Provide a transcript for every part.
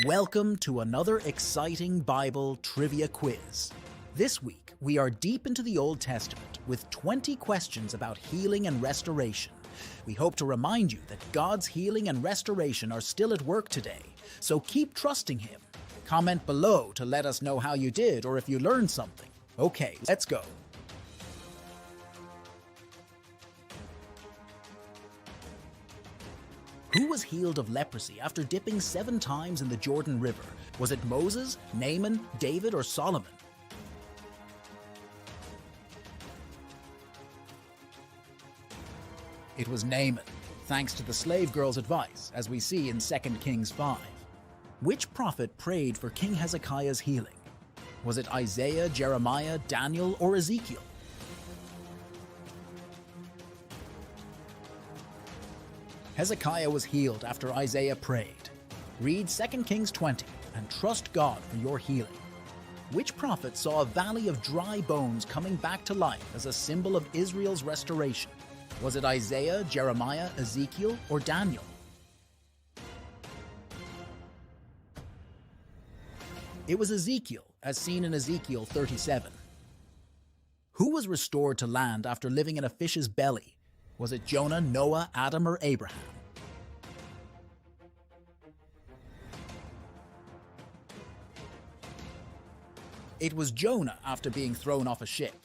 Welcome to another exciting Bible trivia quiz. This week, we are deep into the Old Testament with 20 questions about healing and restoration. We hope to remind you that God's healing and restoration are still at work today, so keep trusting Him. Comment below to let us know how you did or if you learned something. Okay, let's go. Who was healed of leprosy after dipping 7 times in the Jordan River? Was it Moses, Naaman, David, or Solomon? It was Naaman, thanks to the slave girl's advice, as we see in 2 Kings 5. Which prophet prayed for King Hezekiah's healing? Was it Isaiah, Jeremiah, Daniel, or Ezekiel? Hezekiah was healed after Isaiah prayed. Read 2 Kings 20 and trust God for your healing. Which prophet saw a valley of dry bones coming back to life as a symbol of Israel's restoration? Was it Isaiah, Jeremiah, Ezekiel, or Daniel? It was Ezekiel, as seen in Ezekiel 37. Who was restored to land after living in a fish's belly? Was it Jonah, Noah, Adam, or Abraham? It was Jonah after being thrown off a ship.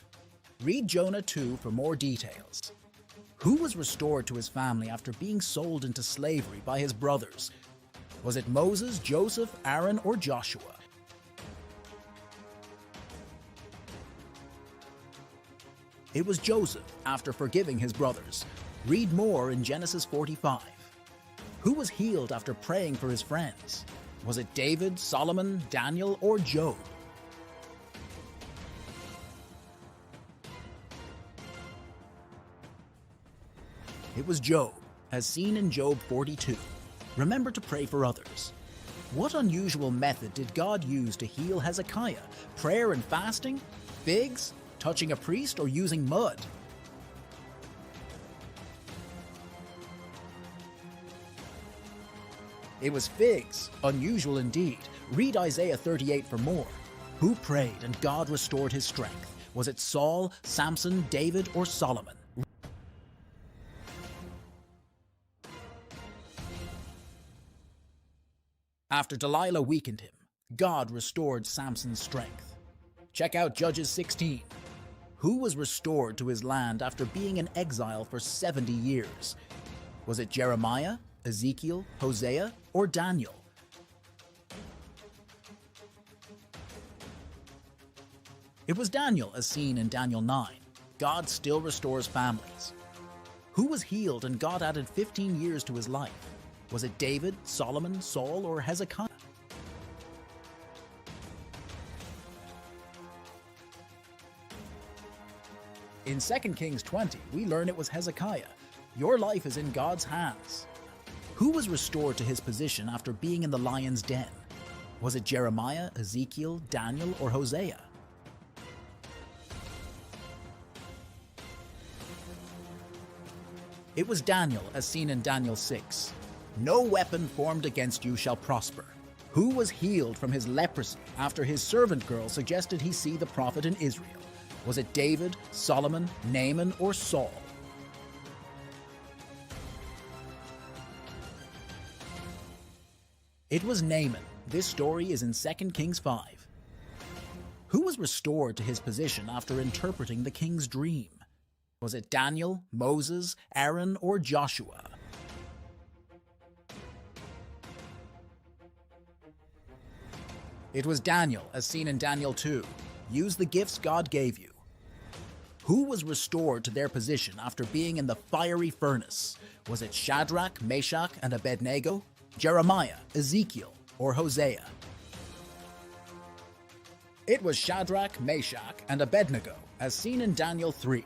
Read Jonah 2 for more details. Who was restored to his family after being sold into slavery by his brothers? Was it Moses, Joseph, Aaron, or Joshua? It was Joseph after forgiving his brothers. Read more in Genesis 45. Who was healed after praying for his friends? Was it David, Solomon, Daniel, or Job? It was Job, as seen in Job 42. Remember to pray for others. What unusual method did God use to heal Hezekiah? Prayer and fasting? Figs? Touching a priest, or using mud? It was figs. Unusual indeed. Read Isaiah 38 for more. Who prayed and God restored his strength? Was it Saul, Samson, David, or Solomon? After Delilah weakened him, God restored Samson's strength. Check out Judges 16. Who was restored to his land after being in exile for 70 years? Was it Jeremiah, Ezekiel, Hosea, or Daniel? It was Daniel, as seen in Daniel 9. God still restores families. Who was healed and God added 15 years to his life? Was it David, Solomon, Saul, or Hezekiah? In 2 Kings 20, we learn it was Hezekiah. Your life is in God's hands. Who was restored to his position after being in the lion's den? Was it Jeremiah, Ezekiel, Daniel, or Hosea? It was Daniel, as seen in Daniel 6. No weapon formed against you shall prosper. Who was healed from his leprosy after his servant girl suggested he see the prophet in Israel? Was it David, Solomon, Naaman, or Saul? It was Naaman. This story is in 2 Kings 5. Who was restored to his position after interpreting the king's dream? Was it Daniel, Moses, Aaron, or Joshua? It was Daniel, as seen in Daniel 2. Use the gifts God gave you. Who was restored to their position after being in the fiery furnace? Was it Shadrach, Meshach, and Abednego, Jeremiah, Ezekiel, or Hosea? It was Shadrach, Meshach, and Abednego, as seen in Daniel 3.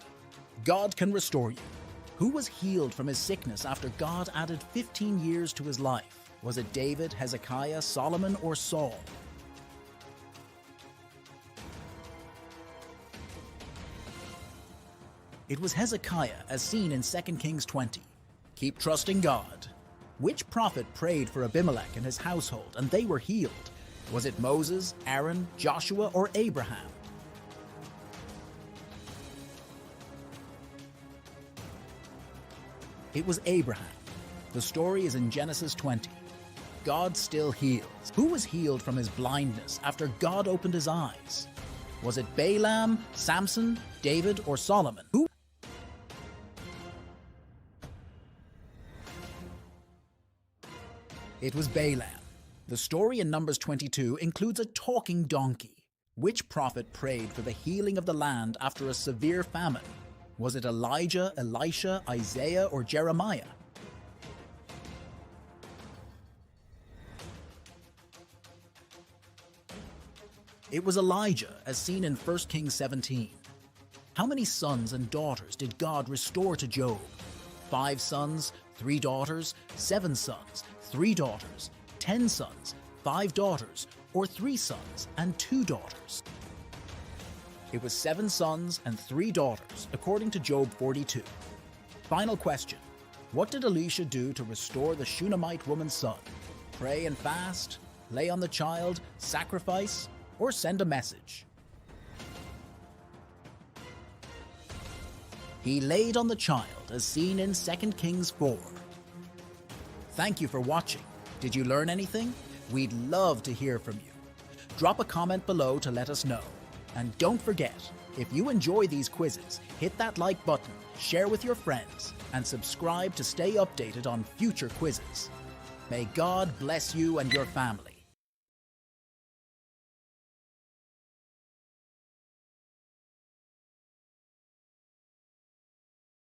God can restore you. Who was healed from his sickness after God added 15 years to his life? Was it David, Hezekiah, Solomon, or Saul? It was Hezekiah, as seen in 2 Kings 20. Keep trusting God. Which prophet prayed for Abimelech and his household and they were healed? Was it Moses, Aaron, Joshua, or Abraham? It was Abraham. The story is in Genesis 20. God still heals. Who was healed from his blindness after God opened his eyes? Was it Balaam, Samson, David, or Solomon? It was Balaam. The story in Numbers 22 includes a talking donkey. Which prophet prayed for the healing of the land after a severe famine? Was it Elijah, Elisha, Isaiah, or Jeremiah? It was Elijah, as seen in 1 Kings 17. How many sons and daughters did God restore to Job? 5 sons, 3 daughters, 7 sons, 3 daughters, 10 sons, 5 daughters, or 3 sons and 2 daughters? It was 7 sons and 3 daughters, according to Job 42. Final question. What did Elisha do to restore the Shunammite woman's son? Pray and fast, lay on the child, sacrifice, or send a message? He laid on the child, as seen in 2 Kings 4. Thank you for watching. Did you learn anything? We'd love to hear from you. Drop a comment below to let us know. And don't forget, if you enjoy these quizzes, hit that like button, share with your friends, and subscribe to stay updated on future quizzes. May God bless you and your family.